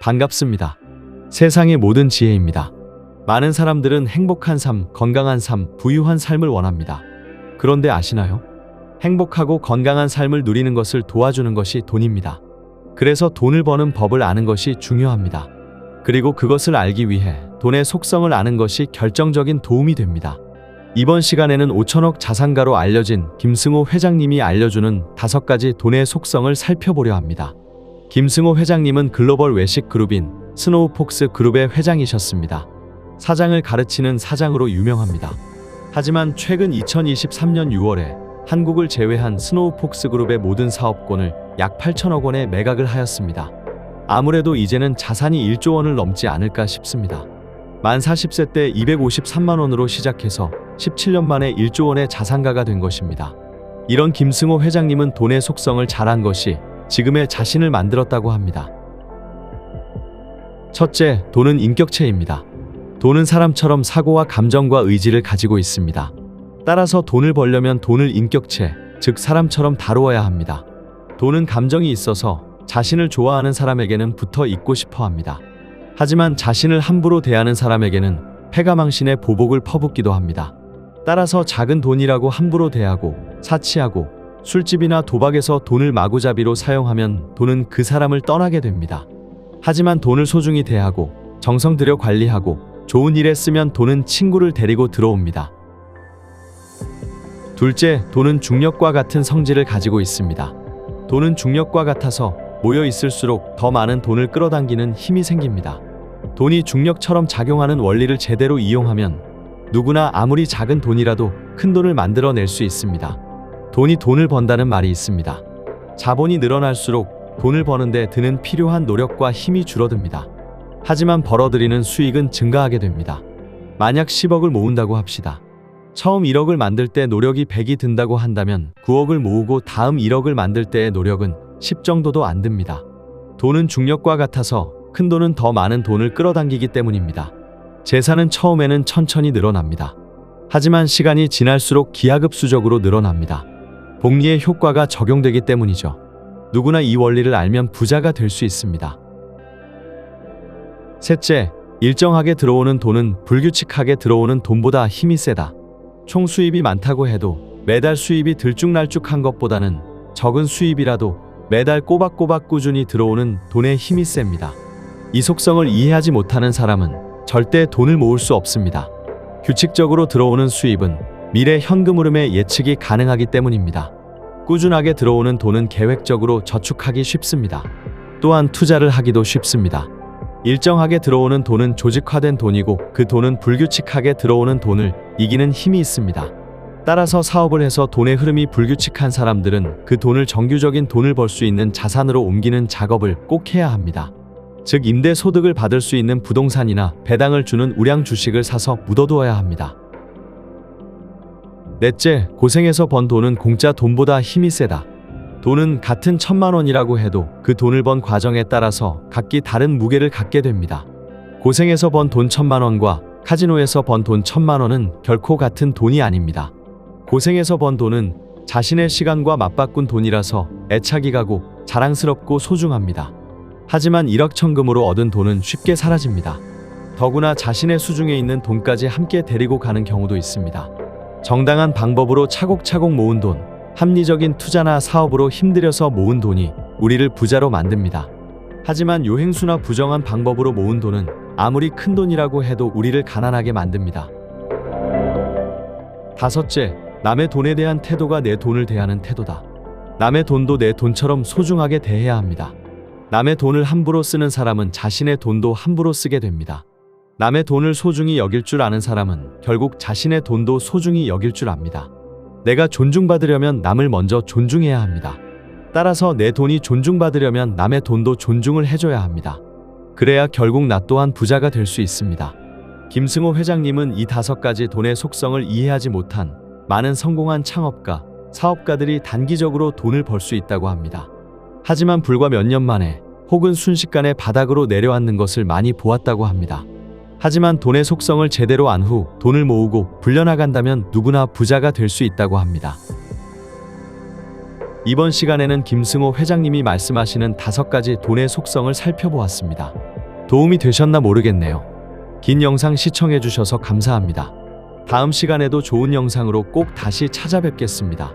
반갑습니다. 세상의 모든 지혜입니다. 많은 사람들은 행복한 삶, 건강한 삶, 부유한 삶을 원합니다. 그런데 아시나요? 행복하고 건강한 삶을 누리는 것을 도와주는 것이 돈입니다. 그래서 돈을 버는 법을 아는 것이 중요합니다. 그리고 그것을 알기 위해 돈의 속성을 아는 것이 결정적인 도움이 됩니다. 이번 시간에는 5천억 자산가로 알려진 김승호 회장님이 알려주는 5가지 돈의 속성을 살펴보려 합니다. 김승호 회장님은 글로벌 외식 그룹인 스노우폭스 그룹의 회장이셨습니다. 사장을 가르치는 사장으로 유명합니다. 하지만 최근 2023년 6월에 한국을 제외한 스노우폭스 그룹의 모든 사업권을 약 8천억 원에 매각을 하였습니다. 아무래도 이제는 자산이 1조 원을 넘지 않을까 싶습니다. 만 40세 때 253만 원으로 시작해서 17년 만에 1조 원의 자산가가 된 것입니다. 이런 김승호 회장님은 돈의 속성을 잘 안 것이 지금의 자신을 만들었다고 합니다. 첫째, 돈은 인격체입니다. 돈은 사람처럼 사고와 감정과 의지를 가지고 있습니다. 따라서 돈을 벌려면 돈을 인격체, 즉 사람처럼 다루어야 합니다. 돈은 감정이 있어서 자신을 좋아하는 사람에게는 붙어 있고 싶어 합니다. 하지만 자신을 함부로 대하는 사람에게는 패가망신의 보복을 퍼붓기도 합니다. 따라서 작은 돈이라고 함부로 대하고 사치하고 술집이나 도박에서 돈을 마구잡이로 사용하면 돈은 그 사람을 떠나게 됩니다. 하지만 돈을 소중히 대하고 정성 들여 관리하고 좋은 일에 쓰면 돈은 친구를 데리고 들어옵니다. 둘째, 돈은 중력과 같은 성질을 가지고 있습니다. 돈은 중력과 같아서 모여 있을수록 더 많은 돈을 끌어당기는 힘이 생깁니다. 돈이 중력처럼 작용하는 원리를 제대로 이용하면 누구나 아무리 작은 돈이라도 큰 돈을 만들어낼 수 있습니다. 돈이 돈을 번다는 말이 있습니다. 자본이 늘어날수록 돈을 버는데 드는 필요한 노력과 힘이 줄어듭니다. 하지만 벌어들이는 수익은 증가하게 됩니다. 만약 10억을 모은다고 합시다. 처음 1억을 만들 때 노력이 100이 든다고 한다면 9억을 모으고 다음 1억을 만들 때의 노력은 10 정도도 안 듭니다. 돈은 중력과 같아서 큰 돈은 더 많은 돈을 끌어당기기 때문입니다. 재산은 처음에는 천천히 늘어납니다. 하지만 시간이 지날수록 기하급수적으로 늘어납니다. 복리의 효과가 적용되기 때문이죠. 누구나 이 원리를 알면 부자가 될 수 있습니다. 셋째, 일정하게 들어오는 돈은 불규칙하게 들어오는 돈보다 힘이 세다. 총 수입이 많다고 해도 매달 수입이 들쭉날쭉한 것보다는 적은 수입이라도 매달 꼬박꼬박 꾸준히 들어오는 돈의 힘이 셉니다. 이 속성을 이해하지 못하는 사람은 절대 돈을 모을 수 없습니다. 규칙적으로 들어오는 수입은 미래 현금 흐름의 예측이 가능하기 때문입니다. 꾸준하게 들어오는 돈은 계획적으로 저축하기 쉽습니다. 또한 투자를 하기도 쉽습니다. 일정하게 들어오는 돈은 조직화된 돈이고 그 돈은 불규칙하게 들어오는 돈을 이기는 힘이 있습니다. 따라서 사업을 해서 돈의 흐름이 불규칙한 사람들은 그 돈을 정규적인 돈을 벌 수 있는 자산으로 옮기는 작업을 꼭 해야 합니다. 즉 임대 소득을 받을 수 있는 부동산이나 배당을 주는 우량 주식을 사서 묻어두어야 합니다. 넷째, 고생해서 번 돈은 공짜 돈보다 힘이 세다. 돈은 같은 1,000만 원이라고 해도 그 돈을 번 과정에 따라서 각기 다른 무게를 갖게 됩니다. 고생해서 번 돈 1,000만 원과 카지노에서 번 돈 1,000만 원은 결코 같은 돈이 아닙니다. 고생해서 번 돈은 자신의 시간과 맞바꾼 돈이라서 애착이 가고 자랑스럽고 소중합니다. 하지만 일확천금으로 얻은 돈은 쉽게 사라집니다. 더구나 자신의 수중에 있는 돈까지 함께 데리고 가는 경우도 있습니다. 정당한 방법으로 차곡차곡 모은 돈, 합리적인 투자나 사업으로 힘들여서 모은 돈이 우리를 부자로 만듭니다. 하지만 요행수나 부정한 방법으로 모은 돈은 아무리 큰 돈이라고 해도 우리를 가난하게 만듭니다. 다섯째, 남의 돈에 대한 태도가 내 돈을 대하는 태도다. 남의 돈도 내 돈처럼 소중하게 대해야 합니다. 남의 돈을 함부로 쓰는 사람은 자신의 돈도 함부로 쓰게 됩니다. 남의 돈을 소중히 여길 줄 아는 사람은 결국 자신의 돈도 소중히 여길 줄 압니다. 내가 존중받으려면 남을 먼저 존중해야 합니다. 따라서 내 돈이 존중받으려면 남의 돈도 존중을 해줘야 합니다. 그래야 결국 나 또한 부자가 될 수 있습니다. 김승호 회장님은 이 5가지 돈의 속성을 이해하지 못한 많은 성공한 창업가, 사업가들이 단기적으로 돈을 벌 수 있다고 합니다. 하지만 불과 몇 년 만에 혹은 순식간에 바닥으로 내려앉는 것을 많이 보았다고 합니다. 하지만 돈의 속성을 제대로 안 후 돈을 모으고 불려나간다면 누구나 부자가 될 수 있다고 합니다. 이번 시간에는 김승호 회장님이 말씀하시는 5가지 돈의 속성을 살펴보았습니다. 도움이 되셨나 모르겠네요. 긴 영상 시청해주셔서 감사합니다. 다음 시간에도 좋은 영상으로 꼭 다시 찾아뵙겠습니다.